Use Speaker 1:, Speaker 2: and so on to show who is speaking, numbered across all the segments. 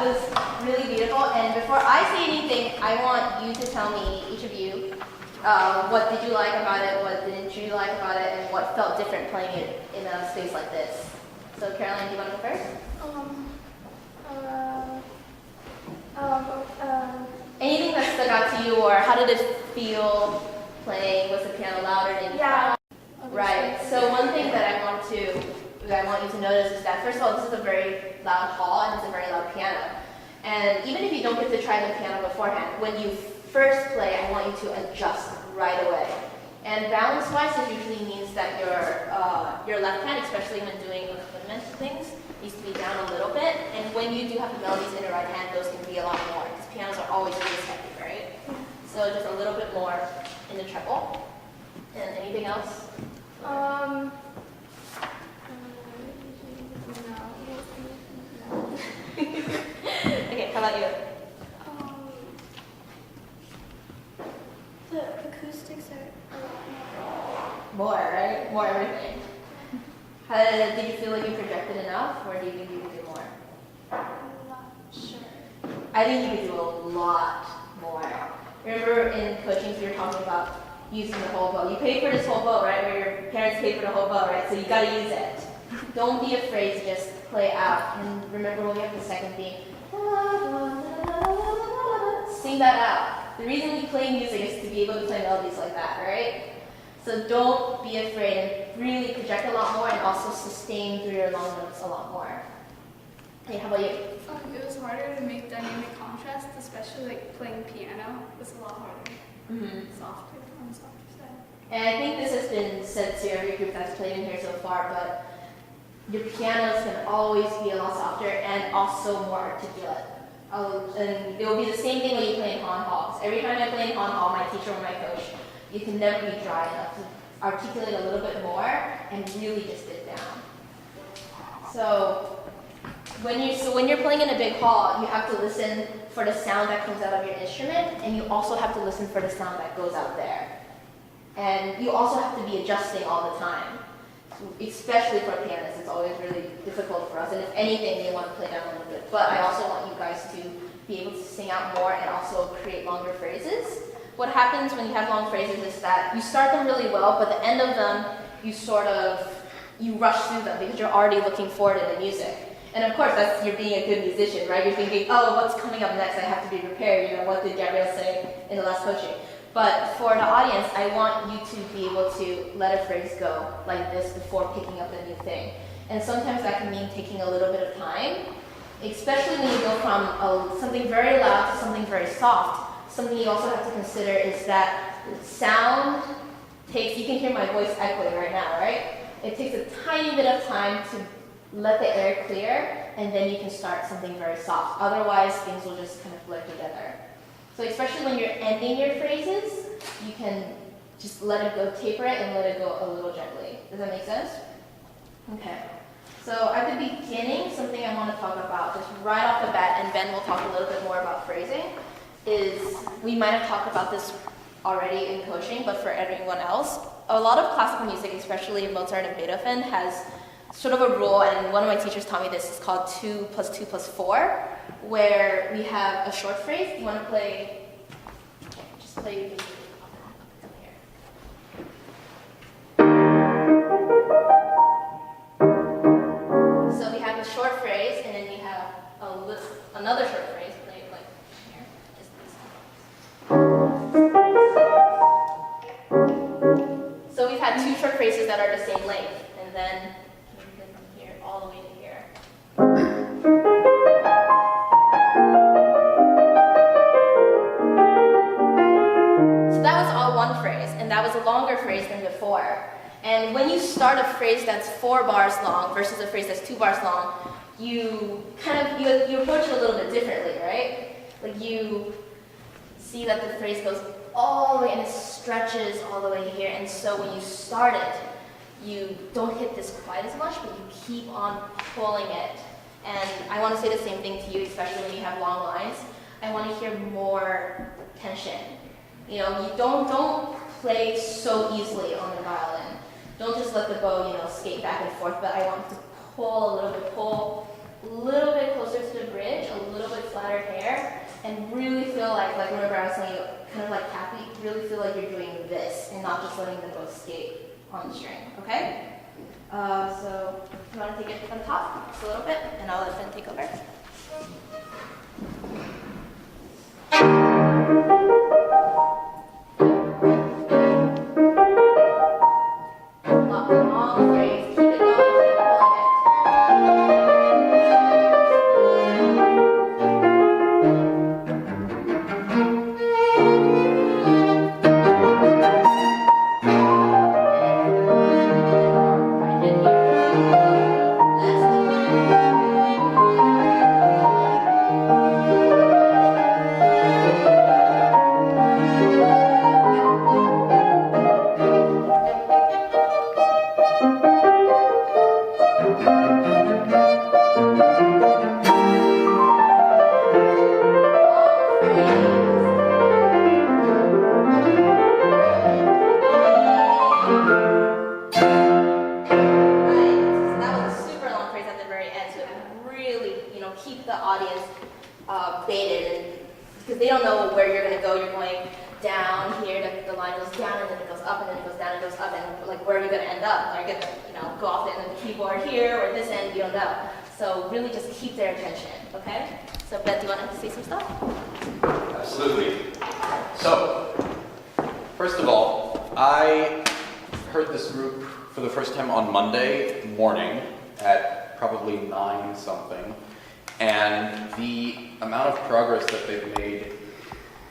Speaker 1: was really beautiful. And before I say anything, I want you to tell me, each of you, what did you like about it, what didn't you like about it, and what felt different playing it in a space like this. So Caroline, do you want to go first? Anything that stuck out to you, or how did it feel playing? Was the piano louder than you thought? Right. So one thing that I want you to notice is that, first of all, this is a very loud hall and it's a very loud piano. And even if you don't get to try the piano beforehand, when you first play, I want you to adjust right away. And balance-wise, it usually means that your left hand, especially when doing accompaniment things, needs to be down a little bit. And when you do have the melodies in the right hand, those can be a lot more, because pianos are always really steady, right? So just a little bit more in the treble. And anything else?
Speaker 2: No.
Speaker 1: Okay, how about you?
Speaker 2: The acoustics are a lot
Speaker 1: More, right? More everything. Did you feel like you projected enough, or do you think you could do more?
Speaker 2: I'm not sure.
Speaker 1: I think you could do a lot more. Remember in coaching, we were talking about using the whole bow. You paid for this whole bow, right? Or your parents paid for the whole bow, right? So you gotta use it. Don't be afraid to just play out. And remember when we have the second theme, sing that out. The reason we play music is to be able to play melodies like that, right? So don't be afraid and really project a lot more and also sustain through your long notes a lot more. Hey, how about you?
Speaker 3: It was harder to make dynamic contrast, especially like playing piano. It was a lot harder. Softer, on the softer side.
Speaker 1: And I think this has been said to every group that's played in here so far, but your pianos can always be a lot softer and also more articulate. And it will be the same thing when you play in Han Halls. Every time I play in Han Hall, my teacher or my coach, you can never be dry enough to articulate a little bit more and really just get down. So when you're playing in a big hall, you have to listen for the sound that comes out of your instrument, and you also have to listen for the sound that goes out there. And you also have to be adjusting all the time. Especially for pianists, it's always really difficult for us. And if anything, they want to play down a little bit. But I also want you guys to be able to sing out more and also create longer phrases. What happens when you have long phrases is that you start them really well, but the end of them, you rush through them because you're already looking forward in the music. And of course, you're being a good musician, right? You're thinking, oh, what's coming up next? I have to be prepared. What did Gabrielle say in the last coaching? But for the audience, I want you to be able to let a phrase go like this before picking up the new thing. And sometimes that can mean taking a little bit of time, especially when you go from something very loud to something very soft. Something you also have to consider is that sound takes, you can hear my voice echoing right now, right? It takes a tiny bit of time to let the air clear, and then you can start something very soft. Otherwise, things will just kind of blur together. So especially when you're ending your phrases, you can just let it go, taper it, and let it go a little gently. Does that make sense? Okay. So at the beginning, something I want to talk about, just right off the bat, and Ben will talk a little bit more about phrasing, is we might have talked about this already in coaching, but for everyone else, a lot of classical music, especially Mozart and Beethoven, has sort of a rule, and one of my teachers taught me this, it's called 2 + 2 + 4, where we have a short phrase. Do you want to play? Just play here. So we have a short phrase, and then we have another short phrase. Play it like here. So we've had 2 short phrases that are the same length, and then from here all the way to here. So that was all one phrase, and that was a longer phrase than before. And when you start a phrase that's 4 bars long versus a phrase that's 2 bars long, you approach it a little bit differently, right? Like you see that the phrase goes all the way and it stretches all the way here, and so when you start it, you don't hit this quite as much, but you keep on pulling it. And I want to say the same thing to you, especially when you have long lines. I want to hear more tension. You don't play so easily on the violin. Don't just let the bow, skate back and forth, but I want to pull a little bit closer to the bridge, a little bit and really feel like whenever I was saying, kind of like happy, really feel like you're doing this and not just letting them go skate on the string, okay? So you want to take it from the top just a little bit, and I'll let Ben take over. Long phrase, keep it going, keep pulling it. Keep the audience baited, because they don't know where you're going to go. You're going down here, the line goes down, and then it goes up, and then it goes down, and it goes up, and like where are you going to end up? Are you going to go off the end of the keyboard here or this end? You don't know. So really just keep their attention, okay? So Beth, do you want to say some stuff?
Speaker 4: Absolutely. So, first of all, I heard this group for the first time on Monday morning at probably 9 something. And the amount of progress that they've made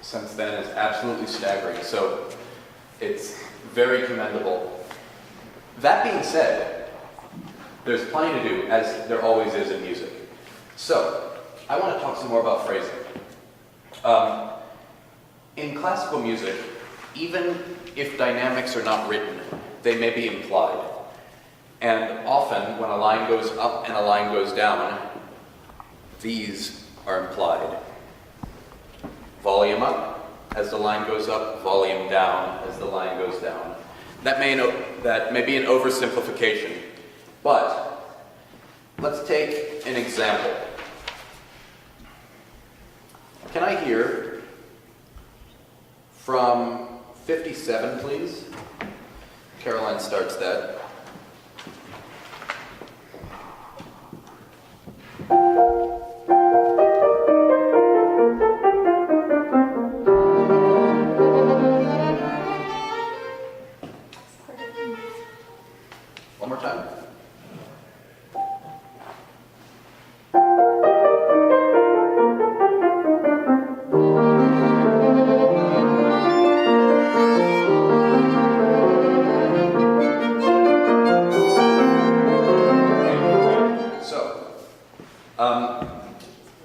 Speaker 4: since then is absolutely staggering. So it's very commendable. That being said, there's plenty to do, as there always is in music. So I want to talk some more about phrasing. In classical music, even if dynamics are not written, they may be implied. And often, when a line goes up and a line goes down, these are implied. Volume up as the line goes up, volume down as the line goes down. That may be an oversimplification, but let's take an example. Can I hear from 57, please? Caroline starts that. One more time.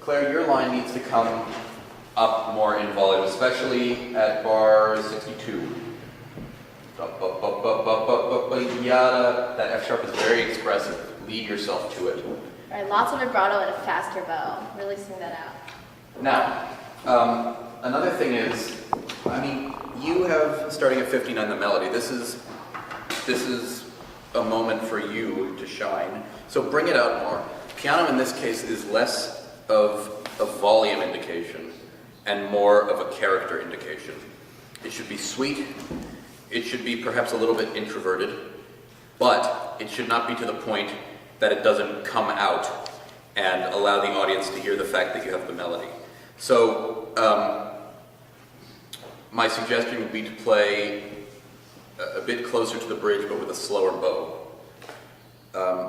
Speaker 4: Claire, your line needs to come up more in volume, especially at bar 62. That F sharp is very expressive. Lead yourself to it.
Speaker 1: All right, lots of vibrato and a faster bow. Really sing that out.
Speaker 4: Now, another thing is, you have, starting at 59, the melody. This is a moment for you to shine. So bring it out more. Piano in this case is less of a volume indication and more of a character indication. It should be sweet. It should be perhaps a little bit introverted, but it should not be to the point that it doesn't come out and allow the audience to hear the fact that you have the melody. So my suggestion would be to play a bit closer to the bridge, but with a slower bow.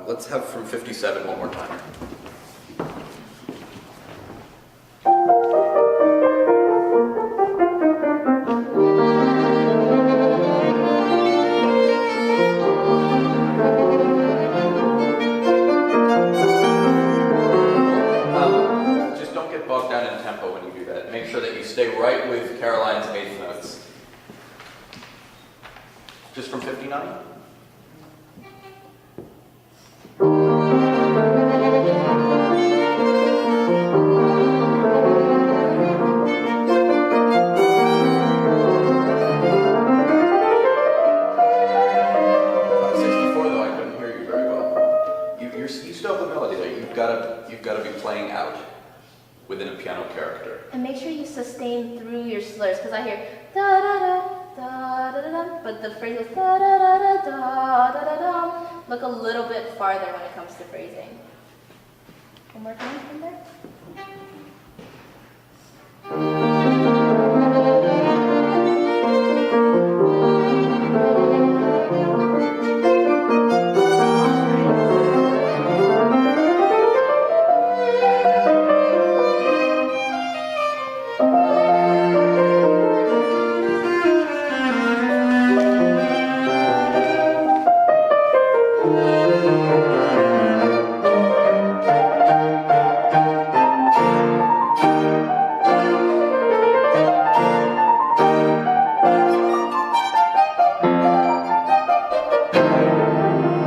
Speaker 4: Let's have from 57 one more time. Just don't get bogged down in tempo when you do that. Make sure that you stay right with Caroline's 8th notes. Just from 59? within a piano character.
Speaker 1: And make sure you sustain through your slurs, because I hear da da da da da da da, but the phrase is da da da da da da da da. Look a little bit farther when it comes to phrasing. One more time from there.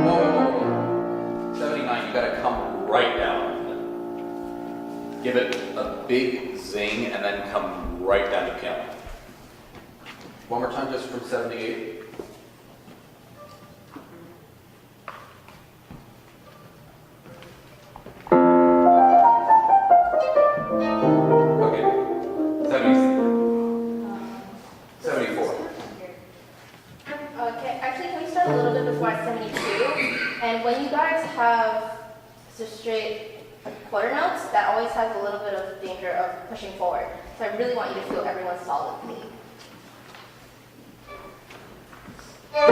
Speaker 4: Whoa. 79, you gotta come right down. Give it a big zing and then come right down to piano. One more time, just from 78. Okay. 74.
Speaker 1: Okay, actually, can we start a little bit before at 72? And when you guys have just straight quarter notes, that always has a little bit of danger of pushing forward. So I really want you to feel everyone solidly. When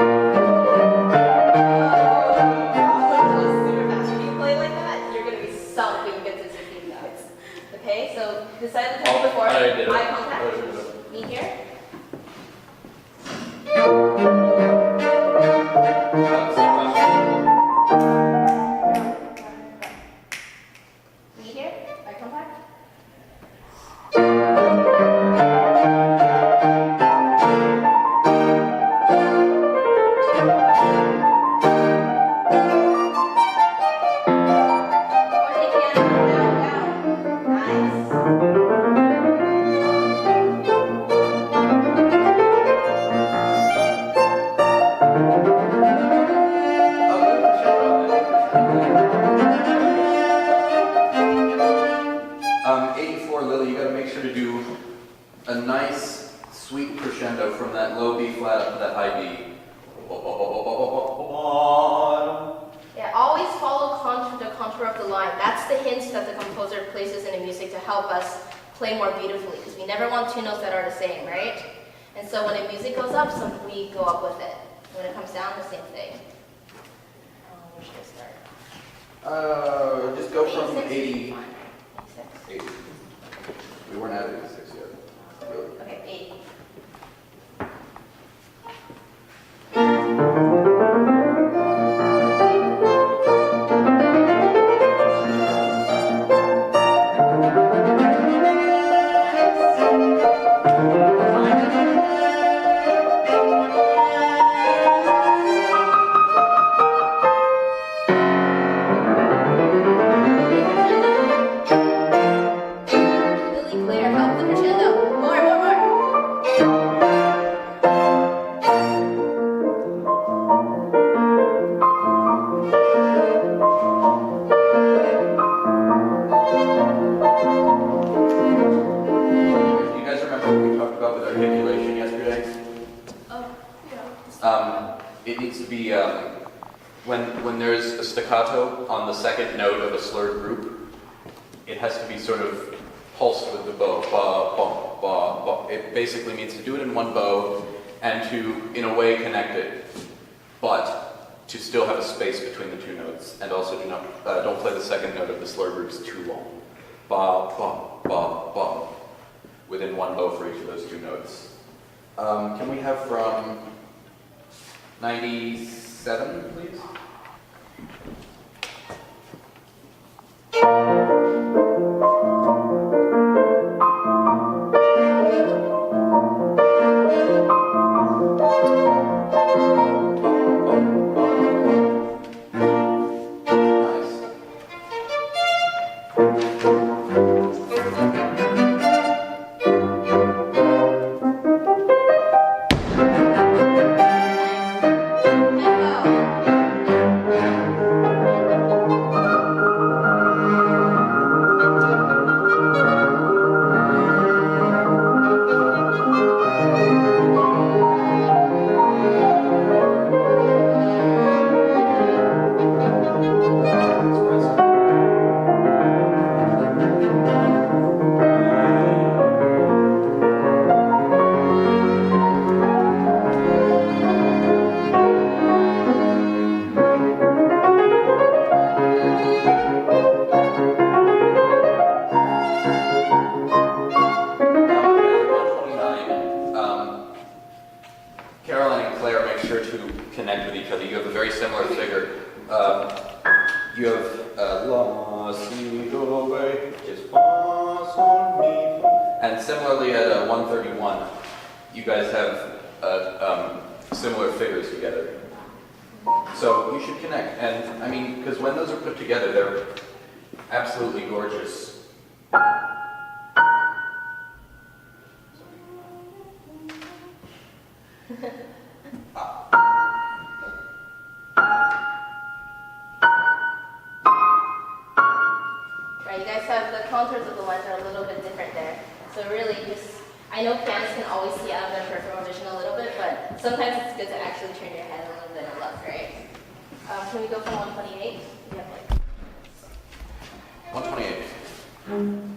Speaker 1: you play like that, you're going to be sunk when you get to 16 notes. Okay, so decide the tempo before.
Speaker 4: I did it.
Speaker 1: Eye contact. Me here. Me here. Eye contact.
Speaker 4: A nice, sweet crescendo from that low B flat up to that high B.
Speaker 1: Yeah, always follow the contour of the line. That's the hints that the composer places in the music to help us play more beautifully, because we never want two notes that are the same, right? And so when the music goes up, we go up with it. When it comes down, the same thing. Where should I start?
Speaker 4: Just go from
Speaker 1: 86?
Speaker 4: 80.
Speaker 1: Fine. 86.
Speaker 4: 80. We weren't at 86 yet. Really.
Speaker 1: Okay, 80. Really clear. Help the crescendo. More.
Speaker 4: Do you guys remember what we talked about with articulation yesterday?
Speaker 3: Oh, yeah.
Speaker 4: It needs to be, when there's a staccato on the second note of a slurred group, it has to be sort of pulsed with the bow. Ba, ba, ba, ba. It basically means to do it in one bow and to, in a way, connect it, but to still have a space between the two notes, and also don't play the second note of the slurred groups too long. Ba, ba, ba, ba. Within one bow for each of those two notes. Can we have from 97, please? And similarly at 131, you guys have similar figures together. So you should connect. And I mean, because when those are put together, they're absolutely gorgeous.
Speaker 1: Right, you guys have the contours of the lines are a little bit different there. So really just, I know pianists can always see out of their peripheral vision a little bit, but sometimes it's good to actually turn your head a little bit and look, right? Can we go from 128? You have like
Speaker 4: 128.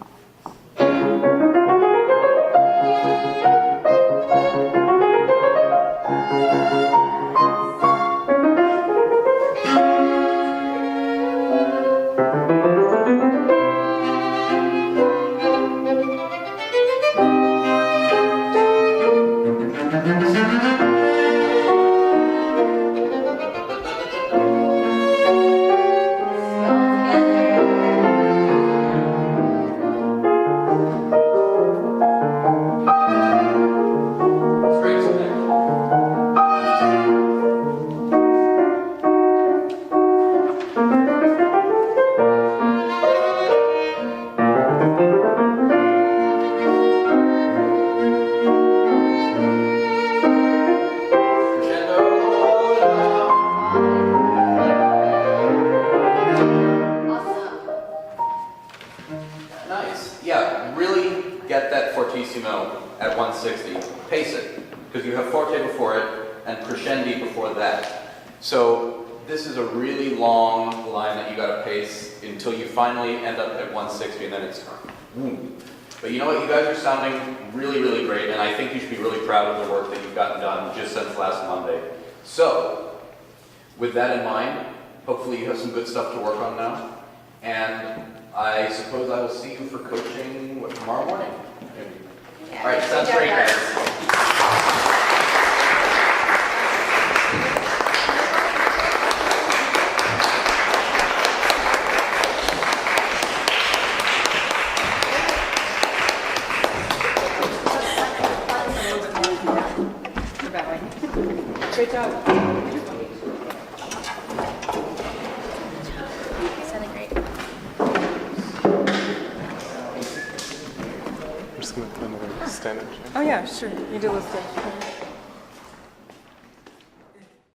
Speaker 4: Nice. Yeah, really get that fortissimo at 160. Pace it, because you have forte before it and crescendi before that. So this is a really long line that you got to pace until you finally end up at 160, and then it's boom. But you know what? You guys are sounding really, really great, and I think you should be really proud of the work that you've gotten done just since last Monday. So, with that in mind, hopefully you have some good stuff to work on now. And I suppose I will see you for coaching tomorrow morning.
Speaker 1: Yeah.
Speaker 4: All right, sounds great, guys.
Speaker 5: Great job.
Speaker 1: Sounded great.
Speaker 6: I'm just going to put another stand up.
Speaker 5: Oh yeah, sure. You do lift it.